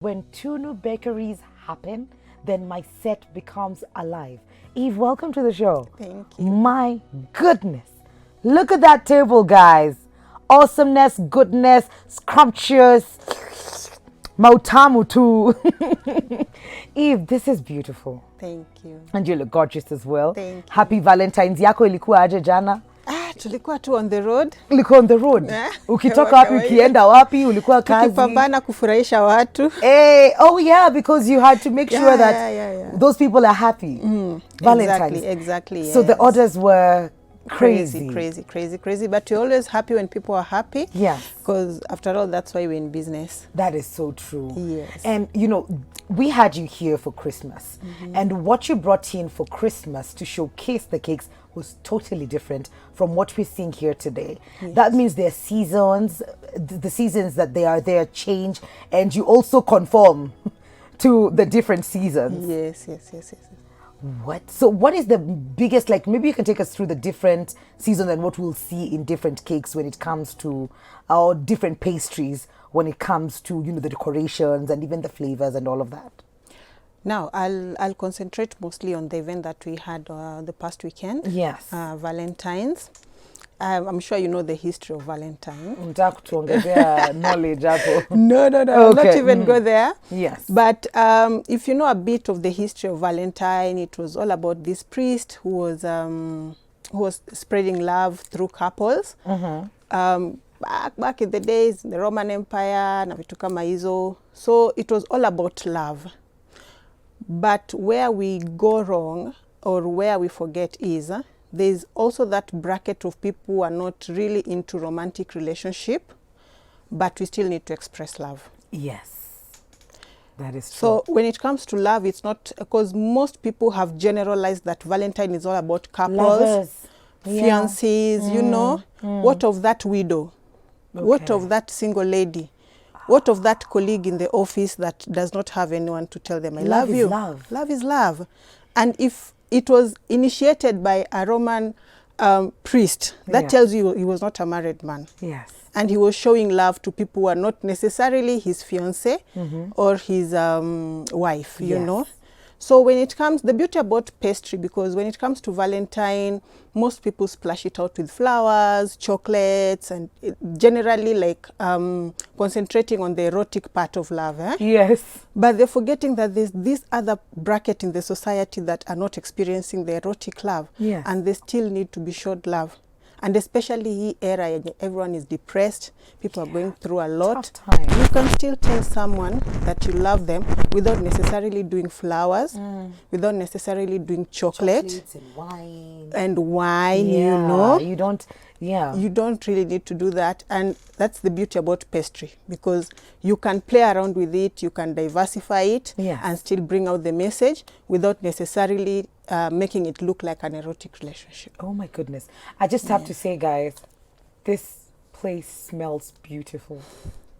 When two new bakeries happen, then my set becomes alive. Eve, welcome to the show. Thank you. My goodness. Look at that table, guys. Awesomeness, goodness, scrumptious, mautamu too. Eve, this is beautiful. Thank you. And you look gorgeous as well. Thank you. Happy Valentine's. Yako ilikuwa aje jana? Tulikuwa tu on the road. Ulikuwa on the road. Ukitoka wapi, Kawaida. ukienda wapi, ulikuwa kazi. Tukipambana kufurahisha watu. Hey, oh yeah, because you had to make sure that those people are happy. Valentine's. Exactly. So the orders were crazy. crazy. But you're always happy when people are happy. Yes. Because after all, that's why we're in business. That is so true. Yes. And you know, we had you here for Christmas. And what you brought in for Christmas to showcase the cakes was totally different from what we're seeing here today. Yes. That means their seasons, the seasons that they are there change, and you also conform to the different seasons. Yes. What? So what is the biggest, like, maybe you can take us through the different seasons and what we'll see in different cakes when it comes to our different pastries, when it comes to, you know, the decorations and even the flavors and all of that. Now, I'll concentrate mostly on the event that we had the past weekend. Yes. Valentine's. I'm sure you know the history of Valentine. Knowledge. No, I'll not even go there. Yes. But if you know a bit of the history of Valentine, it was all about this priest who was spreading love through couples. Back in the days, the Roman Empire, na vitu kama hizo. So it was all about love. But where we go wrong or where we forget is there's also that bracket of people who are not really into romantic relationship, but we still need to express love. Yes, that is true. So when it comes to love, it's not, because most people have generalized that Valentine is all about couples, Lovers. fiancés, you know. What of that widow? What of that single lady? What of that colleague in the office that does not have anyone to tell them, I love you? Love. Love is love. And if it was initiated by a Roman priest, that tells you he was not a married man. Yes. And he was showing love to people who are not necessarily his fiancé or his wife, you know. So when it comes, the beauty about pastry, because when it comes to Valentine, most people splash it out with flowers, chocolates, and generally like concentrating on the erotic part of love. Yes. But they're forgetting that there's this other bracket in the society that are not experiencing the erotic love. Yes. And they still need to be showed love. And especially this era, everyone is depressed. People are going through a lot. Tough time. You can still tell someone that you love them without necessarily doing flowers, without necessarily doing Chocolates and wine, you Yeah, know. you don't. Yeah. You don't really need to do that. And that's the beauty about pastry, because you can play around with it, you can diversify it, Yes. and still bring out the message without necessarily making it look like an erotic relationship. Oh my goodness. I just have to say, guys, this place smells beautiful.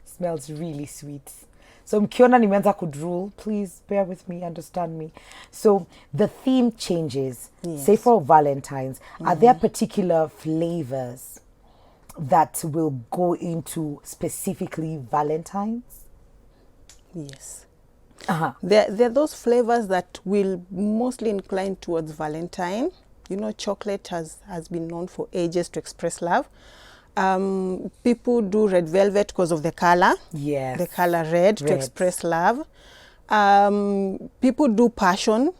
Smells really sweet. So mkiona nimeanza kudrool, please bear with me, understand me. So the theme changes. Yes. Say for Valentine's, are there particular flavors that will go into specifically Valentine's? Yes. Uh-huh. There are those flavors that will mostly incline towards Valentine. You know, chocolate has been known for ages to express love. People do red velvet because of the color. Yes. The color red to express love. People do passion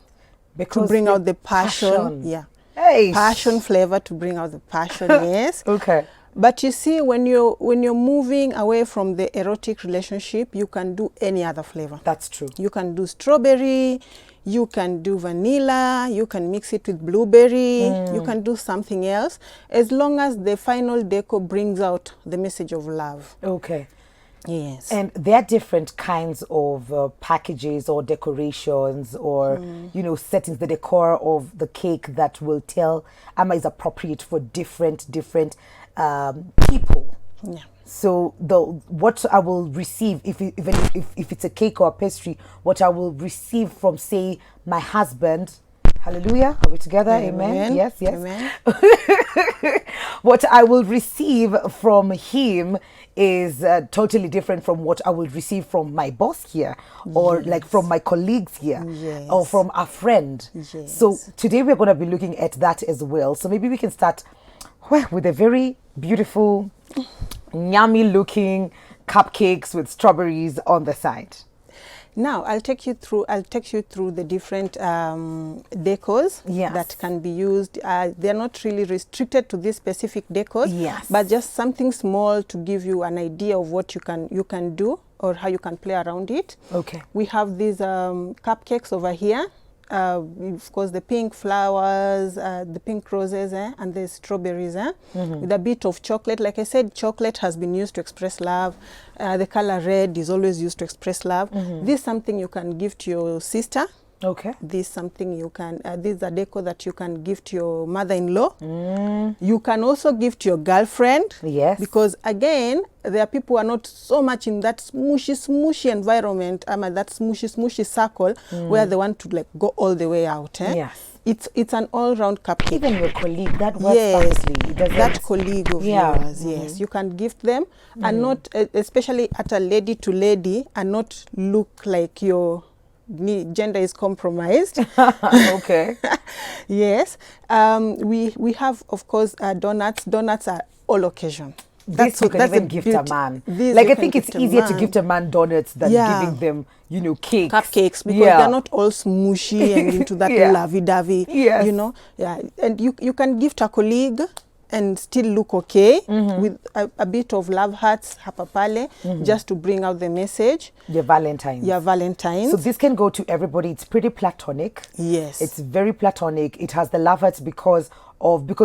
Because to bring the out the passion. Yeah. Hey. Passion flavor to bring out the passion, yes. Okay. But you see, when you're moving away from the erotic relationship, you can do any other flavor. That's true. You can do strawberry, you can do vanilla, you can mix it with blueberry, you can do something else, as long as the final decor brings out the message of love. Okay. Yes. And there are different kinds of packages or decorations or, you know, settings, the decor of the cake that will tell is appropriate for different people. Yeah. So what I will receive, if it's a cake or a pastry, what I will receive from, say, my husband Hallelujah. Are we together? Amen. Yes, yes. Amen. What I will receive from him is totally different from what I will receive from my boss here, or like from my colleagues here, or from a friend. So today we're going to be looking at that as well. So maybe we can start with a very beautiful, yummy looking cupcakes with strawberries on the side. Now I'll take you through the different decors that can be used. They're not really restricted to this specific decors, but just something small to give you an idea of what you can do or how you can play around it. Okay. We have these cupcakes over here. Of course, the pink flowers, the pink roses, and the strawberries, with a bit of chocolate. Like I said, chocolate has been used to express love. The color red is always used to express love. This is something you can give to your sister. Okay. This is something you can, this is a decor that you can give to your mother-in-law. You can also give to your girlfriend. Yes. Because again, there are people who are not so much in that smooshy environment, that smooshy circle where they want to like go all the way out. Yes. It's an all-round cupcake. Even your colleague, that works perfectly. That colleague of yours, yes. You can gift them and not, especially at a lady to lady, and not look like your gender is compromised. Okay. Yes. We have, of course, donuts. Donuts are all occasion. That's you can even gift a man. Like I think it's easier to gift a man donuts than giving them, cakes. Cupcakes, because they're not all smooshy and into that lovey-dovey, And you can gift a colleague and still look okay with a bit of love hearts, hapapale, just to bring out the message. Your Valentine. Your Valentine. So this can go to everybody. It's pretty platonic. Yes. It's very platonic. It has the love hearts because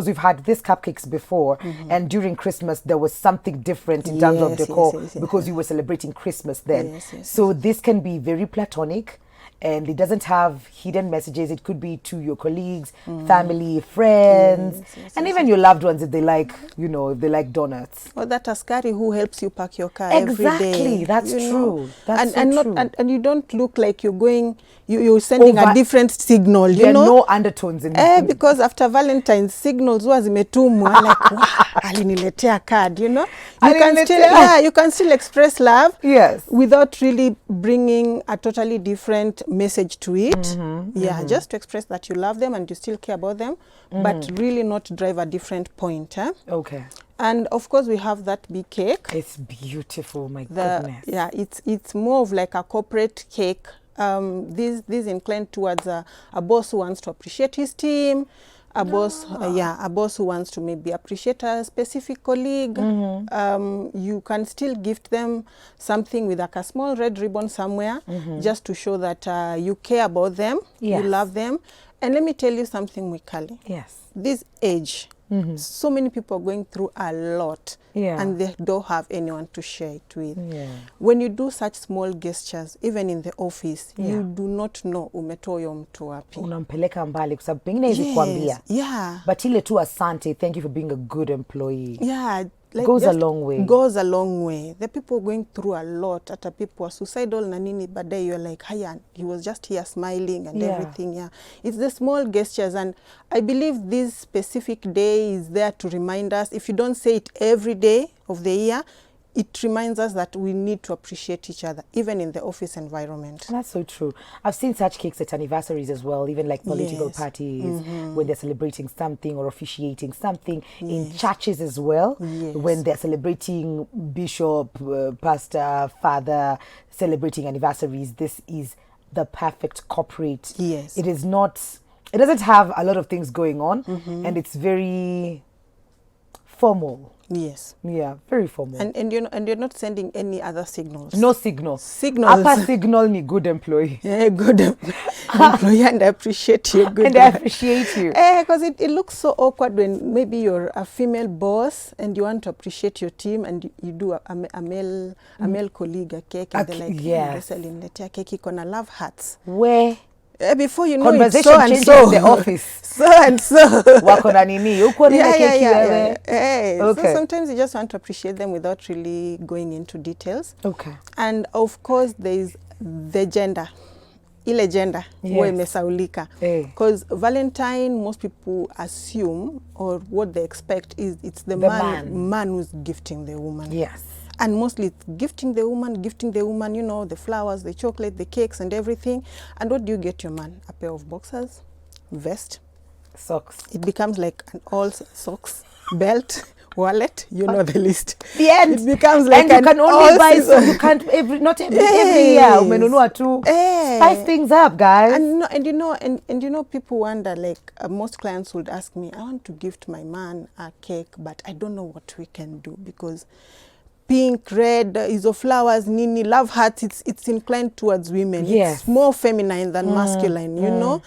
we've had these cupcakes before, and during Christmas there was something different in terms of decor because you were celebrating Christmas then. So this can be very platonic. And it doesn't have hidden messages. It could be to your colleagues, family, friends, and even your loved ones if they like, if they like donuts. Or that askari who helps you park your car every day. Exactly, that's true. That's true. And you don't look like you're sending a different signal. There are no undertones in it. Because after Valentine's, signals was zimetumwa like wow, aliniletea card. You can still express love. Yes. Without really bringing a totally different message to it. Just to express that you love them and you still care about them, but really not drive a different point. Okay. And of course we have that big cake. It's beautiful, my goodness. Yeah, it's more of like a corporate cake. This inclined towards a boss who wants to appreciate his team, a boss who wants to maybe appreciate a specific colleague. You can still gift them something with like a small red ribbon somewhere, just to show that you care about them, you love them. And let me tell you something, Mwikali. Yes. This age, so many people are going through a lot, and they don't have anyone to share it with. When you do such small gestures, even in the office, you do not know umetoa yo mtu wapi. Unampeleka mbali kwa sababu pengine hizi kuambia. But ile tu asante, thank you for being a good employee. Like goes a long way. Goes a long way. The people going through a lot. Ata people are suicidal na nini, but you're like, hiya, he was just here smiling and everything. It's the small gestures, and I believe this specific day is there to remind us. If you don't say it every day of the year, it reminds us that we need to appreciate each other, even in the office environment. That's so true. I've seen such cakes at anniversaries as well, even like political parties, when they're celebrating something or officiating something, in churches as well, when they're celebrating bishop, pastor, father, celebrating anniversaries. This is the perfect corporate. It is not, it doesn't have a lot of things going on, and it's very formal. Very formal. And you're not sending any other signals. No signal. Signals. Upper signal ni good employee. Good employee, and I appreciate you. And I appreciate you. Because it looks so awkward when maybe you're a female boss and you want to appreciate your team, and you do a male colleague a cake, and they're like, "Letea cake iko na love hearts." Where? Before you know, conversation it's so and changes so in the office. So and so. Wako na nini? Uko nini keki wewe? So sometimes you just want to appreciate them without really going into details. Okay. And of course, there is the gender. ile gender huwa Yes. imesaulika. Eh. Because Valentine, most people assume, or what they expect is it's the man who's gifting the woman. Yes. And mostly it's gifting the woman, you know, the flowers, the chocolate, the cakes and everything. And what do you get your man? A pair of boxers, vest, Socks. it becomes like an all socks, belt, wallet, you know the list. The end. It becomes like and you an can only all buy so season. you can't every Yes. year umenunua tu. Eh. Spice things up, guys. And you know people wonder, like most clients would ask me, I want to gift my man a cake, but I don't know what we can do because pink, red, isoflowers, nini, love hearts, it's inclined towards women. Yes. It's more feminine than masculine, you know.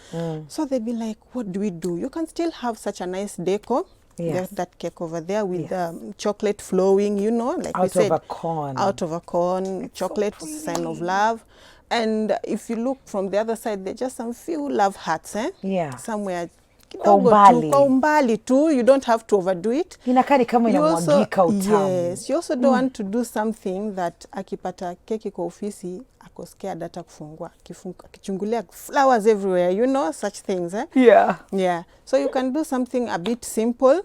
So they'd be like, what do we do? You can still have such a nice decor. Yes. That cake over there with chocolate flowing, you know, like we Out said. of a corn. Out of a corn, chocolate, sign of love. And if you look from the other side, there's just some few love hearts, Yeah. somewhere. Kwa umbali. Kwa umbali tu, you don't have to overdo it. Inakaa ni kama inamwagika utamu. Yes, you also don't want to do something that akipata keki kwa ofisi, ako scared hata kufungua. Akichungulia flowers everywhere, you know, such things. Yeah. Yeah, so you can do something a bit simple,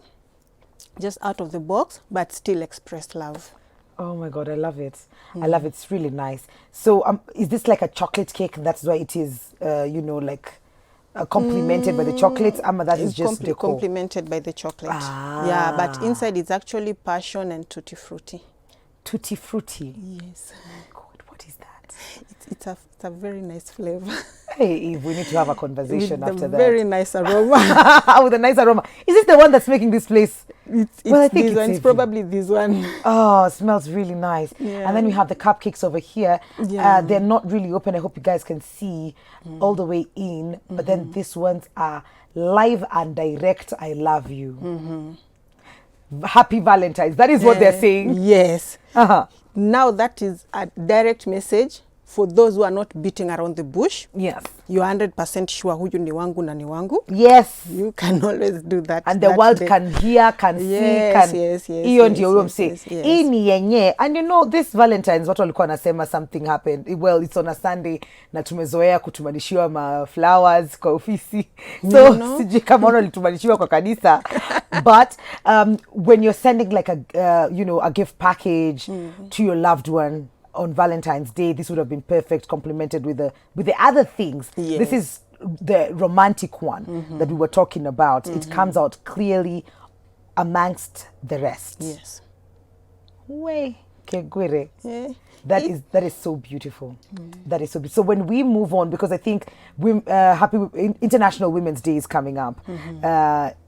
just out of the box, but still express love. Oh my God, I love it. I love it. It's really nice. So is this like a chocolate cake? That's why it is, you know, like complemented by the chocolates? That is just decor. Complemented by the chocolate. Ah. Yeah, but inside it's actually passion and tutti frutti. Tutti frutti. Yes. Oh my God, what is that? It's a very nice flavor. Hey, Eve, we need to have a conversation With after a that. very nice aroma. With a nice aroma. Is this the one that's making this place? I think this one. It's probably this one. Oh, it smells really nice. Yeah. And then we have the cupcakes over here. Yeah. They're not really open. I hope you guys can see all the way in. But then these ones are live and direct. I love you. Happy Valentine's. That is what they're saying. Yes. Uh-huh. Now that is a direct message for those who are not beating around the bush. Yes. You're 100% sure huyu ni wangu na ni wangu. Yes. You can always do that. And the world can hear, can see, can... Yes. Hiyo ndio huyo mse. Yes. Hii ni yenye. And you know, this Valentine's, watu walikuwa nasema something happened. Well, it's on a Sunday na tumezoea kutumanishiwa ma flowers kwa ofisi. So, sijui kama ono litumanishiwa kwa kanisa. But when you're sending like a, you know, a gift package to your loved one, on Valentine's Day, this would have been perfect, complemented with the other things. Yes. This is the romantic one that we were talking about. It comes out clearly amongst the rest. Yes. Way kegwere. Yeah. That is so beautiful. That is so beautiful. So when we move on, because I think International Women's Day is coming up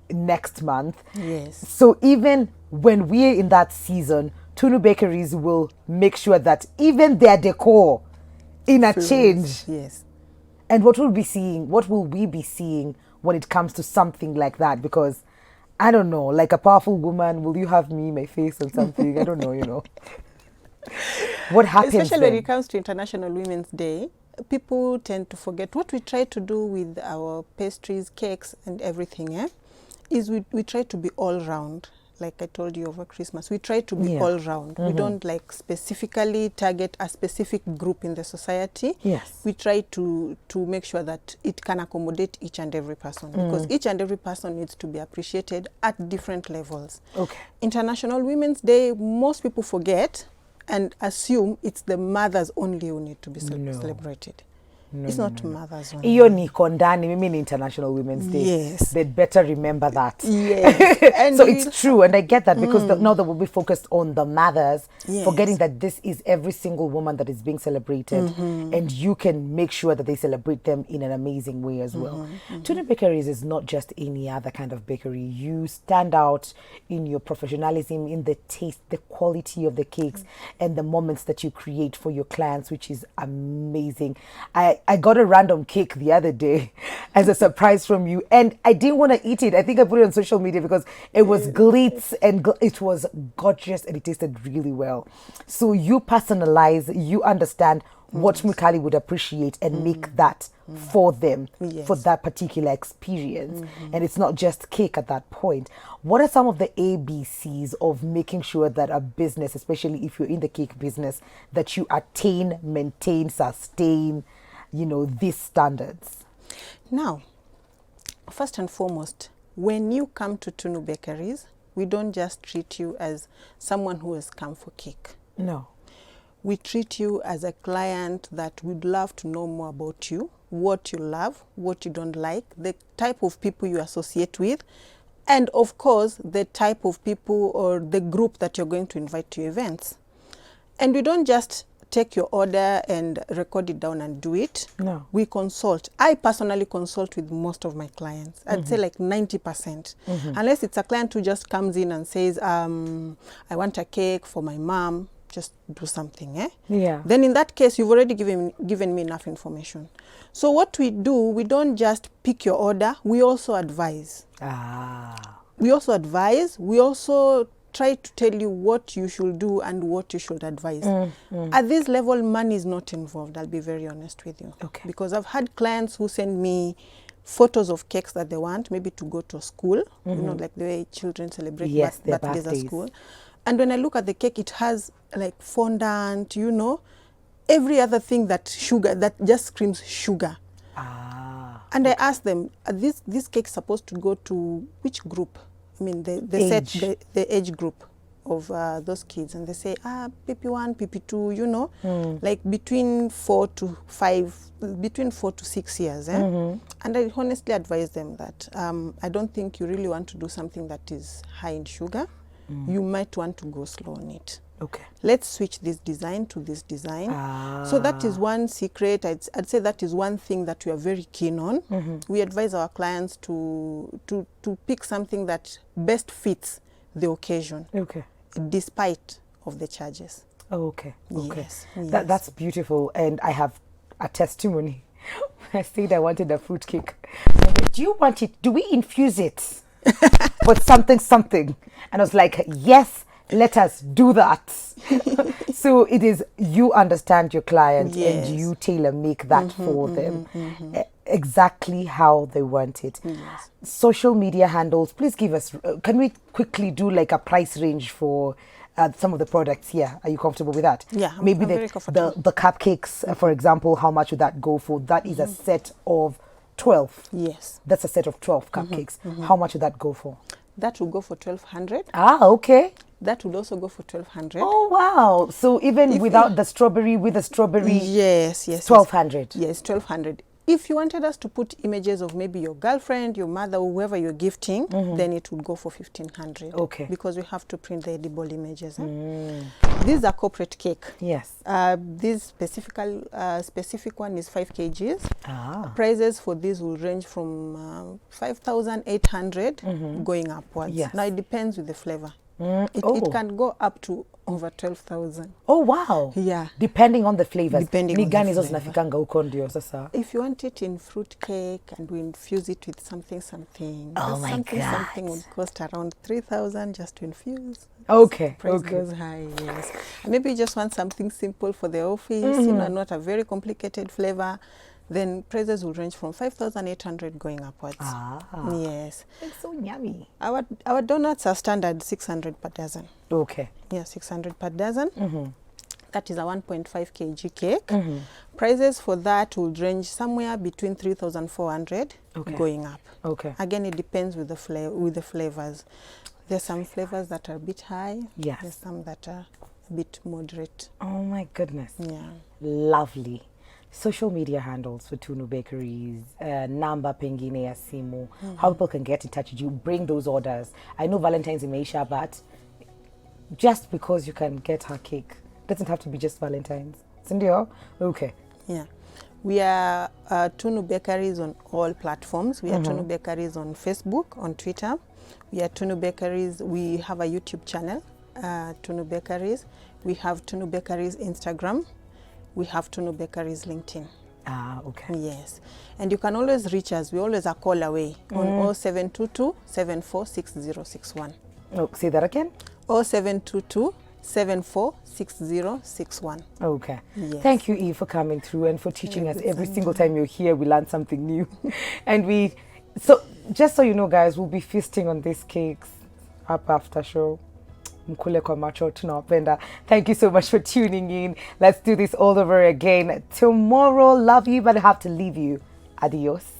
next month. Yes. So even when we're in that season, Tunu Bakeries will make sure that even their decor in a change. Yes. And what will we be seeing when it comes to something like that? Because I don't know, like a powerful woman, will you have me, my face or something? I don't know, you know. What happens Especially then? when it comes to International Women's Day, people tend to forget. What we try to do with our pastries, cakes and everything, is we try to be all round. Like I told you over Christmas, we try to be all round. We don't like specifically target a specific group in the society. Yes. We try to make sure that it can accommodate each and every person because each and every person needs to be appreciated at different levels. Okay. International Women's Day, most people forget and assume it's the mothers only who need to be celebrated. It's not mothers only. Iyo niko ndani, mimi ni International Women's Day. Yes. They'd better remember that. Yes. And so it's true, and I get that because now that we'll be focused on the mothers, forgetting that this is every single woman that is being celebrated, and you can make sure that they celebrate them in an amazing way as well. Tuna Bakeries is not just any other kind of bakery. You stand out in your professionalism, in the taste, the quality of the cakes, and the moments that you create for your clients, which is amazing. I got a random cake the other day as a surprise from you, and I didn't want to eat it. I think I put it on social media because it was glitz and it was gorgeous and it tasted really well. So you personalize, you understand what Mukali would appreciate and make that for them, for that particular experience. And it's not just cake at that point. What are some of the ABCs of making sure that a business, especially if you're in the cake business, that you attain, maintain, sustain, these standards? Now, first and foremost, when you come to Tunu Bakeries, we don't just treat you as someone who has come for cake. No. We treat you as a client that would love to know more about you, what you love, what you don't like, the type of people you associate with, and of course, the type of people or the group that you're going to invite to your events. And we don't just take your order and record it down and do it. No. We consult. I personally consult with most of my clients. I'd say like 90%. Unless it's a client who just comes in and says, I want a cake for my mom, just do something. Yeah. Then in that case, you've already given me enough information. So what we do, we don't just pick your order, we also advise. We also advise, we also try to tell you what you should do and what you should advise. At this level, money is not involved, I'll be very honest with you. Okay. Because I've had clients who send me photos of cakes that they want, maybe to go to a school, like the way children celebrate birthdays at school. And when I look at the cake, it has like fondant, every other thing that just screams sugar. And I ask them, this cake supposed to go to which group? I mean, the age group of those kids. And they say, PP1, PP2, like between 4 to 6 years. And I honestly advise them that I don't think you really want to do something that is high in sugar. You might want to go slow on it. Okay. Let's switch this design to this design. So that is one secret. I'd say that is one thing that we are very keen on. We advise our clients to pick something that best fits the occasion. Okay. Despite of the charges. Okay. Yes. That's beautiful. And I have a testimony. I said I wanted a fruit cake. Do you want it? Do we infuse it with something? And I was like, yes. Let us do that. So it is, you understand your client and you tailor make that for them exactly how they want it. Yes. Social media handles, please give us, can we quickly do like a price range for some of the products here? Are you comfortable with that? Yeah, maybe I'm very comfortable. the cupcakes, for example, how much would that go for? That is a set of 12. Yes. That's a set of 12 cupcakes. How much would that go for? That will go for 1,200. Okay. That would also go for 1,200. Oh wow! So even without the strawberry, with the strawberry, yes, 1,200. Yes, 1,200. If you wanted us to put images of maybe your girlfriend, your mother, whoever you're gifting, then it would go for 1,500. Okay. Because we have to print the edible images. These are corporate cake. Yes. This specific one is 5 kgs. Prices for this will range from 5,800 going upwards. Yes. Now it depends with the flavor. It can go up to over 12,000. Oh wow! Yeah. Depending on the flavors. Depending on the gani hizo flavor. zinafikanga huko ndio sasa. If you want it in fruit cake and we infuse it with something, Oh my God. something would cost around 3,000 just to infuse. Okay. Price Okay. goes high, yes. And maybe you just want something simple for the office, not a very complicated flavor. Then prices will range from 5,800 going upwards. Yes. It's so yummy. Our donuts are standard 600 per dozen. Okay. Yeah, 600 per dozen. That is a 1.5 kg cake. Prices for that will range somewhere between 3,400 going up. Okay. Again, it depends with the flavors. There's some flavors that are a bit high. Yes. There's some that are a bit moderate. Oh my goodness. Yeah. Lovely. Social media handles for Tunu Bakeries, namba pengine ya simu, how people can get in touch with you, bring those orders. I know Valentine's imeisha, but just because you can get her cake, doesn't have to be just Valentine's. Sindio? Okay. Yeah. We are Tunu Bakeries on all platforms. We are Tunu Bakeries on Facebook, on Twitter. We are Tunu Bakeries. We have a YouTube channel, Tunu Bakeries. We have Tunu Bakeries Instagram. We have Tunu Bakeries LinkedIn. Okay. Yes. And you can always reach us. We always are call away on 0722 746061. Oh, say that again? 0722 746061. Okay. Yes. Thank you, Eve, for coming through and for teaching us. Every single time you're here, we learn something new. And so just so you know, guys, we'll be feasting on these cakes up after show. mkule kwa macho, tunawapenda. Thank you so much for tuning in. Let's do this all over again tomorrow. Love you, but I have to leave you. Adios.